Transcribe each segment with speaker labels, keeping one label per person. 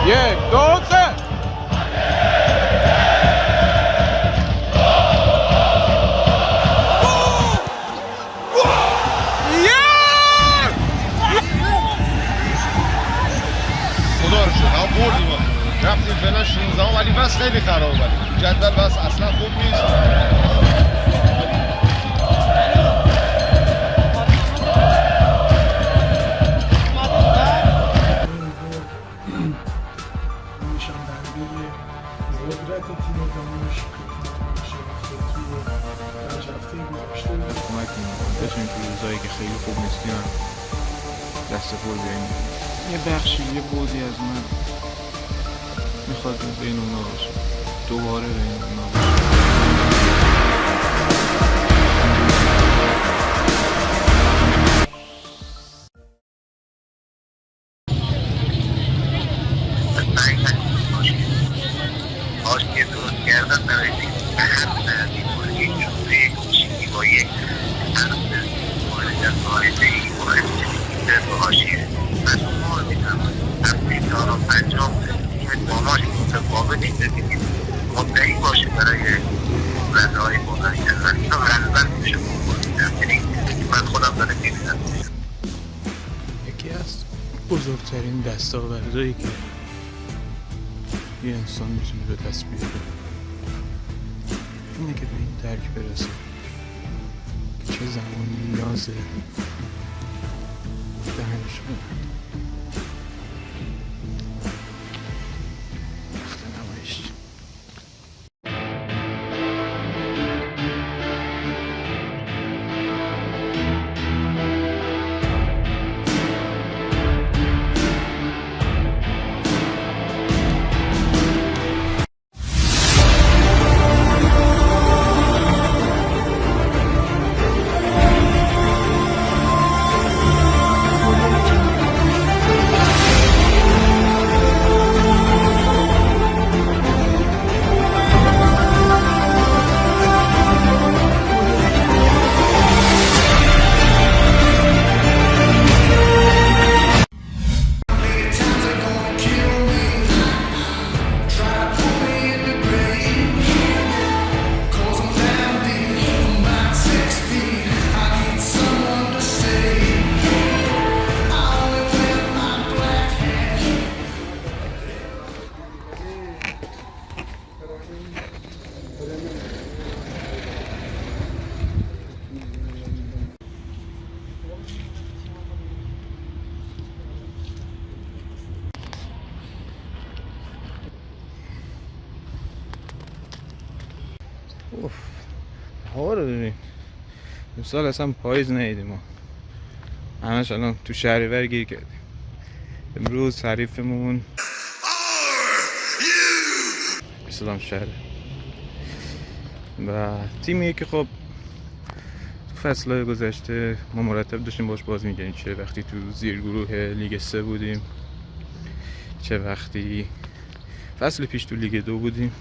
Speaker 1: 1 2 3
Speaker 2: خدا رو شد هم بردیم رفتیم فعلا 16 ولی بس خیلی خراب ولی جدول بس اصلا خوب نیست.
Speaker 3: قدرت تیم دانش
Speaker 1: کمک می‌کنه بتونیم تو روزایی که خیلی خوب نیستیم دست پر بیاییم. یه بخشی یه بودی از من میخواد بین اونا باشه، دوباره بین اونا باشه.
Speaker 4: آشتی درست کردن نوشتیم به هم نردیم یک جمعه کوچیکی با یک تنظر مورد از قاعده ای باید چنین به حاشیه مسئول میدم هفته دارم انجام تیم ماماش متفاوتی ببینید مدعی باشه برای رده های بودن کردن اینا غلبن میشه بکنیدم یعنی من خودم داره میبینم.
Speaker 1: یکی از بزرگترین دستاوردهایی که یه انسان میتونه به دست بیاره اینه که به این درک برسه که چه زمانی نیازه دهنش بدن. وقت نمایش هوا رو ببین. امسال اصلا پاییز ندیدیم ما، همش الان تو شهریور گیر کردیم. امروز حریفمون اسلام شهره و تیمیه که خب تو فصلهای گذشته ما مرتب داشتیم باش باز میگردیم، چه وقتی تو زیرگروه لیگ 3 بودیم چه وقتی فصل پیش تو لیگ 2 بودیم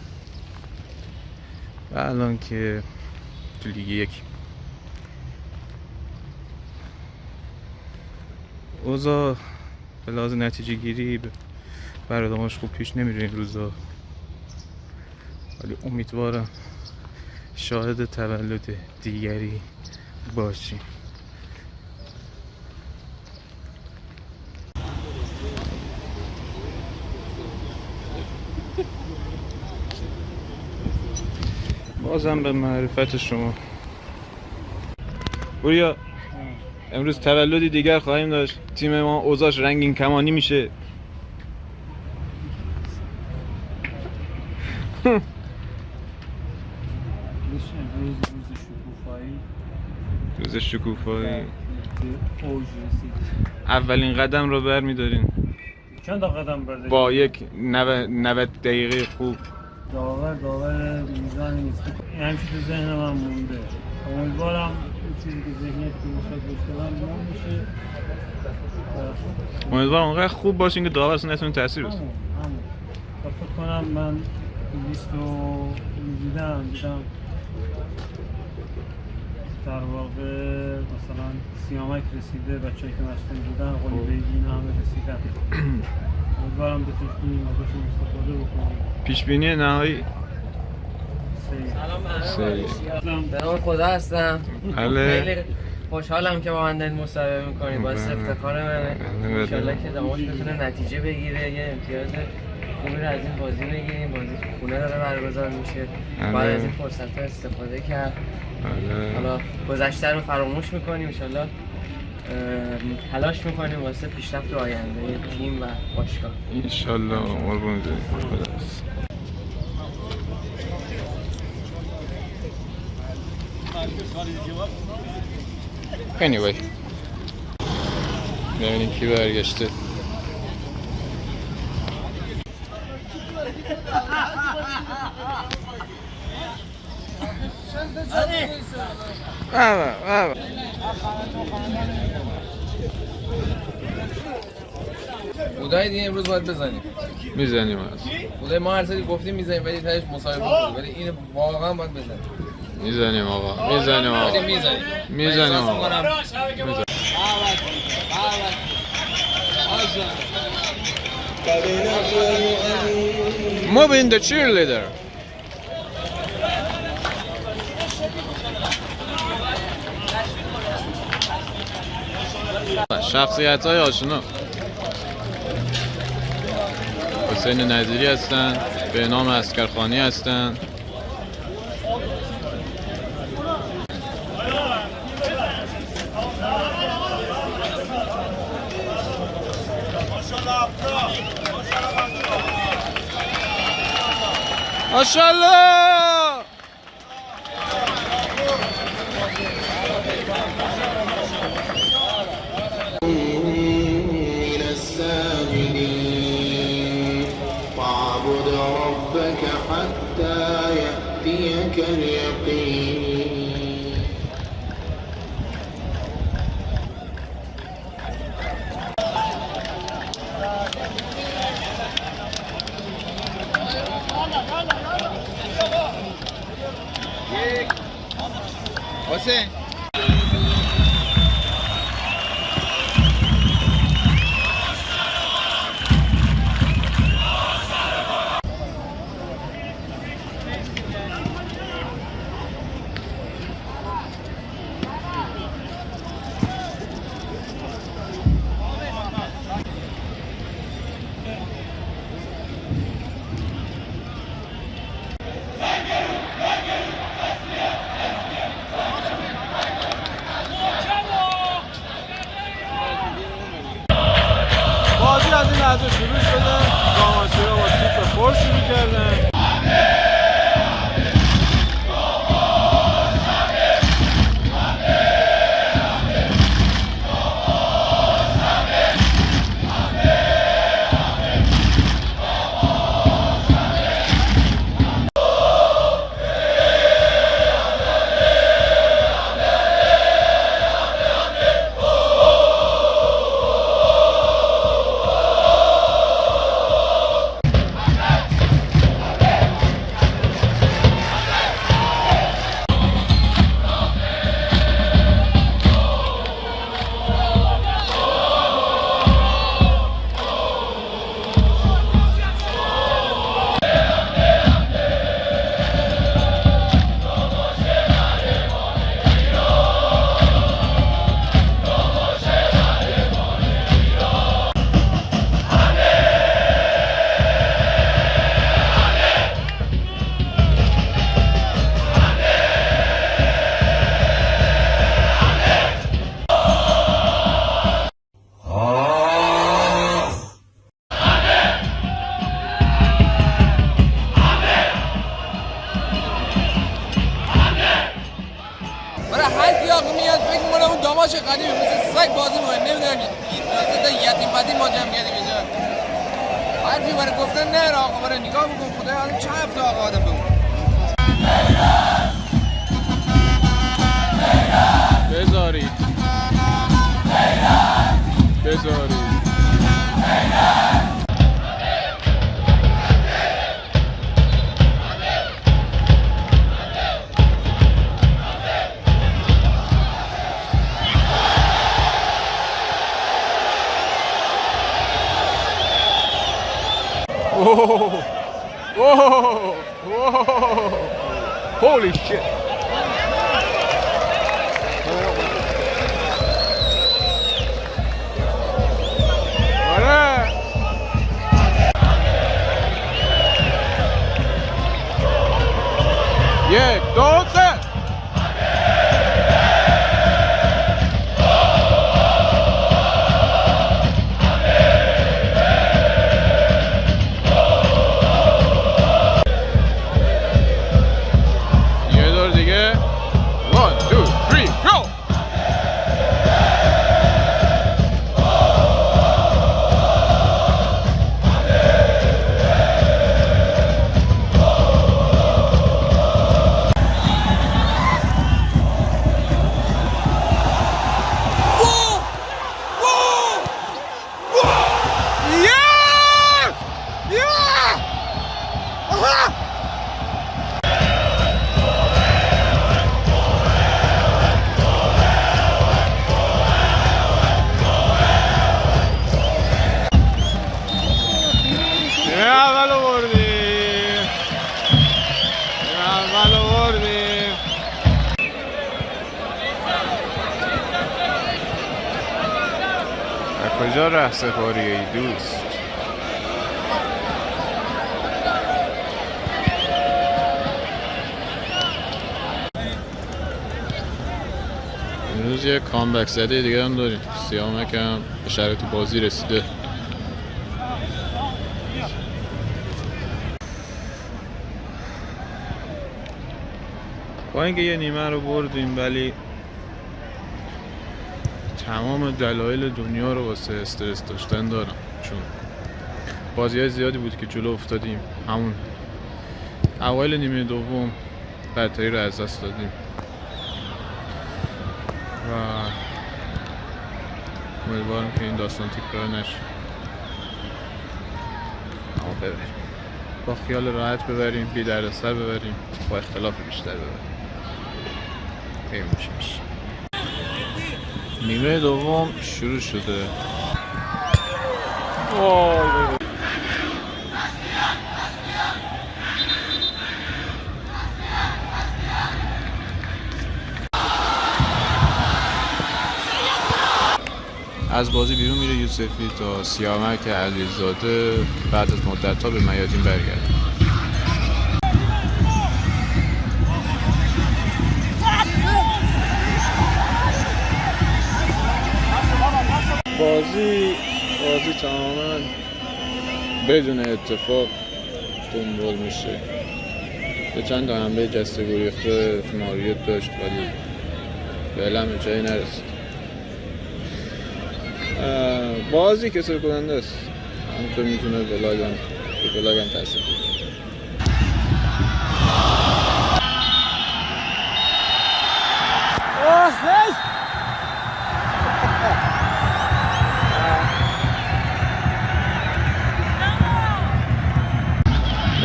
Speaker 1: و الان که تو لیگ 1. اوضاع به لحاظ نتیجه گیری براداماش خوب پیش نمیره این روزا، ولی امیدوارم شاهد تولد دیگری باشیم. بازم به معرفت شما. بوریا امروز تولدی دیگر خواهیم داشت، تیم ما اوضاعش رنگین کمانی میشه. روز شکوفایی اولین قدم رو برمی‌دارین.
Speaker 3: چند تا قدم برداشت؟
Speaker 1: با یک 90 دقیقه خوب.
Speaker 3: داور میزانی نیست. همیشه تو ذهن من مونده. امیدوارم چیزی که ذهنیت که مثبت باشم نمیشه.
Speaker 1: امیدوارم اونقدر خوب باشین که داور اصلا نتونه تاثیر بذاره.
Speaker 3: فکر کنم من لیست رو دیدم در واقع مثلا سیامک رسیده، بچه‌ای که مصدوم بودن قلی بیگین همه رسیدن. امیدوارم بتونیم ازشون استفاده بکنیم.
Speaker 1: پیش بینی نهایی
Speaker 3: سلام
Speaker 1: سه.
Speaker 5: به نام خدا هستم.
Speaker 1: بله.
Speaker 5: خیلی خوشحالم که با من دارید مصاحبه میکنید. باعث افتخار منه. انشالله که داماش بتونه نتیجه بگیره، یه امتیاز خوبی رو از این بازی بگیریم. بازی خونه داره برگزار میشه، باید از این فرصت ها استفاده کرد. حالا گذشته رو فراموش میکنیم، انشالله تلاش میکنیم واسه پیشرفت آینده تیم و باشگاه.
Speaker 1: انشالله. قربون خداحافظ. Anyway ببینیم کی برگشته.
Speaker 6: خدای دیگه امروز باید بزنیم.
Speaker 1: میزنیم از
Speaker 6: خدای ما هر سری گفتیم میزنیم ولی تاش مصاحبه کنیم، ولی این واقعا باید بزنیم.
Speaker 1: میزنیم آقا. میزنیم آقا. میزنیم آقا. Moving the cheerleader. شخصیت های آشنا حسین نظیری هستن، به نام اسکرخانی هستن. ماشاءالله.
Speaker 7: من الساجدين واعبد ربك حتى يأتيك اليقين.
Speaker 6: حسین
Speaker 1: بازی از این لحظه شروع شده. زاماشیرا با توپ فور شروع کردن.
Speaker 6: برای هر کی آقا میاد فکر میکنه اون داماش قدیمی مثل سگ بازی میکنه. نمیدونم این واسه یتیم بدی ما جمع کردیم اینجا. حرفی برای گفتن نه آقا، برای نگاه بکن خدای آدم چند هفته آقا آدم بمونه.
Speaker 1: بذارید Holy shit. Yeah, don't say. یه دور دیگه. 1 2 3 go. کجا ره سپاری ای دوست؟ امروز یه کامبک زده دیگه هم داریم. سیامک هم به شرایط بازی رسیده. با اینکه یه نیمه رو بردیم ولی تمام دلایل دنیا رو واسه استرس داشتن دارم، چون بازی‌های زیادی بود که جلو افتادیم، همون اوایل نیمه دوم برتری رو از دست دادیم و امیدوارم که این داستان تکرار نشه. اما ببریم با خیال راحت ببریم، بی دردسر ببریم، با اختلاف بیشتر ببریم. خیلی میشه. نیمه دوم شروع شده. از بازی بیرون میره یوسفی تا سیامک علیزاده بعد از مدت‌ها به میادین برگرده. بازی تماما بدون اتفاق دنبال میشه. به چند تا حمله جسته گریخته ماریت داشت ولی فعلا به جایی نرسید. بازی کسل کننده است، همونطور میتونه بلاگم تاثیر کنه.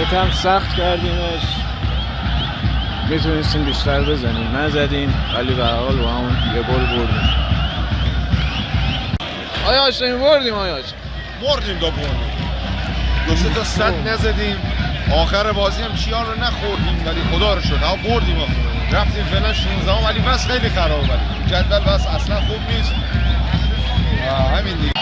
Speaker 1: یکم سخت کردیمش، میتونستیم بیشتر بزنیم، نزدیم ولی به هر حال با همون یه گل بردیم. آیا هاشمی بردیم؟
Speaker 2: بردیم دو سه تا صد نزدیم، آخر بازی هم چیان رو نخوردیم ولی خدا رو شد بردیم. رفتیم فعلا 16 ولی بس خیلی خراب، ولی جدول بس اصلا خوب نیست. همین دیگه.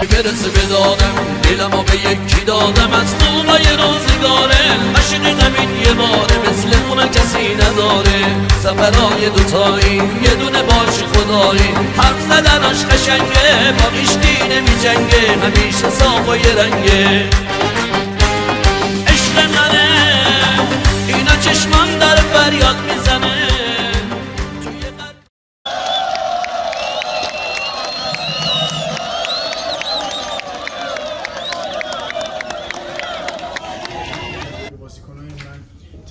Speaker 8: برسه به دادم دلمو به یکی دادم از خوبای روزگاره عشق همین یه باره مثل اون کسی نداره سفرهای دوتایی یه دونه باش خدایی حرف زدناش قشنگه با هیچکی نمی جنگه همیشه صاف و یه رنگه عشق منه اینا چشمان داره فریاد میزنه
Speaker 9: بازیکنای من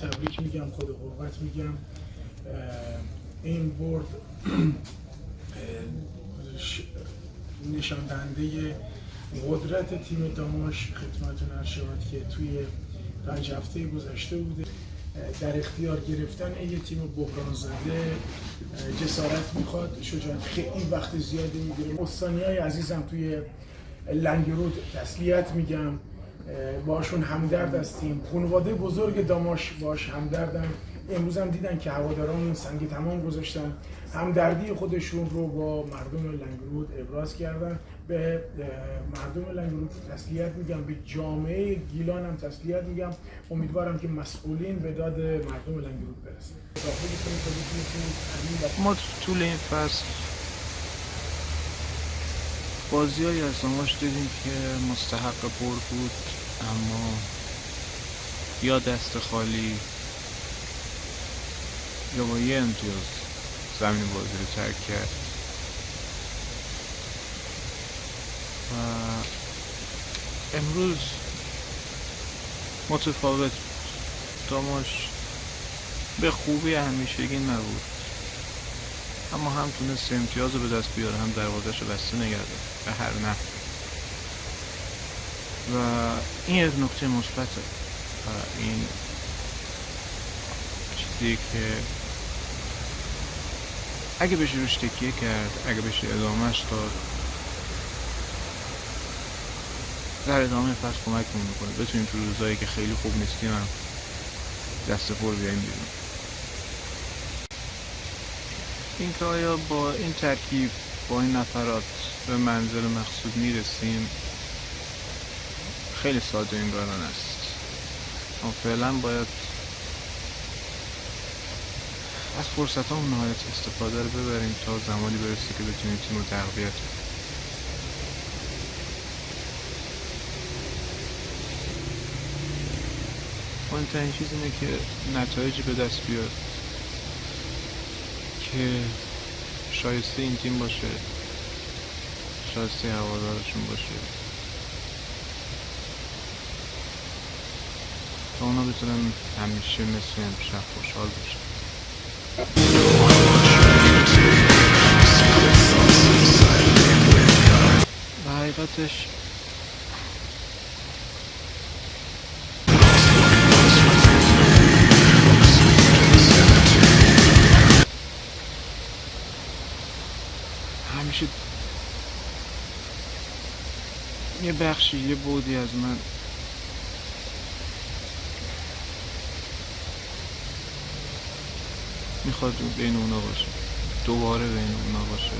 Speaker 9: تبریک میگم، خود قربت میگم. این برد نشان دهنده قدرت تیم داماش خدمتتون عرض شود که توی 5 هفته گذشته بوده. در اختیار گرفتن یه تیم بحران زده جسارت میخواد، شجاعت خیلی وقت زیادی میگیره. استانیای عزیزم توی لنگرود تسلیت میگم، باشون همدرد هستیم. خانواده بزرگ داماش باش همدردم. امروز هم دیدن که هواداران سنگ تمام گذاشتن، همدردی خودشون رو با مردم لنگرود ابراز کردن. به مردم لنگرود تسلیت میگم، به جامعه گیلان هم تسلیت میگم. امیدوارم که مسئولین به داد مردم لنگرود برسن.
Speaker 1: ما طول این فصل بازی‌هایی از داماش دیدیم که مستحق برد بود، اما یا دست خالی یا با یه امتیاز زمین بازی رو ترک کرد و امروز متفاوت بود. داماش به خوبی همیشگی نبود، اما هم تونست امتیاز رو به دست بیاره، هم دروازه‌اش رو بسته نگه داشت به هر نحو و این یک نکته مثبته و این چیزی که اگه بشه روش تکیه کرد، اگه بشه ادامهش داد، در ادامه فصل کمک میکنه بتونیم تو روزایی که خیلی خوب نیستیم هم دست پر بیاییم بیرون. این که آیا با این ترکیب، با این نفرات به منزل مقصود میرسیم خیلی ساده انگاران است. ما فعلا باید از فرصت ها نهایت استفاده رو ببریم تا زمانی برسه که بتونیم تیم رو تقویت کنیم. مهمترین چیز اینه که نتایجی به دست بیاد که شایسته این تیم باشه، شایسته هوادارشون باشه، تا اونا بتونن همیشه مثل امشب خوشحال باشن. و حقیقتش همیشه یه بخشی، یه بعدی از من میخواد بین اونا باشه، دوباره بین اونا باشه.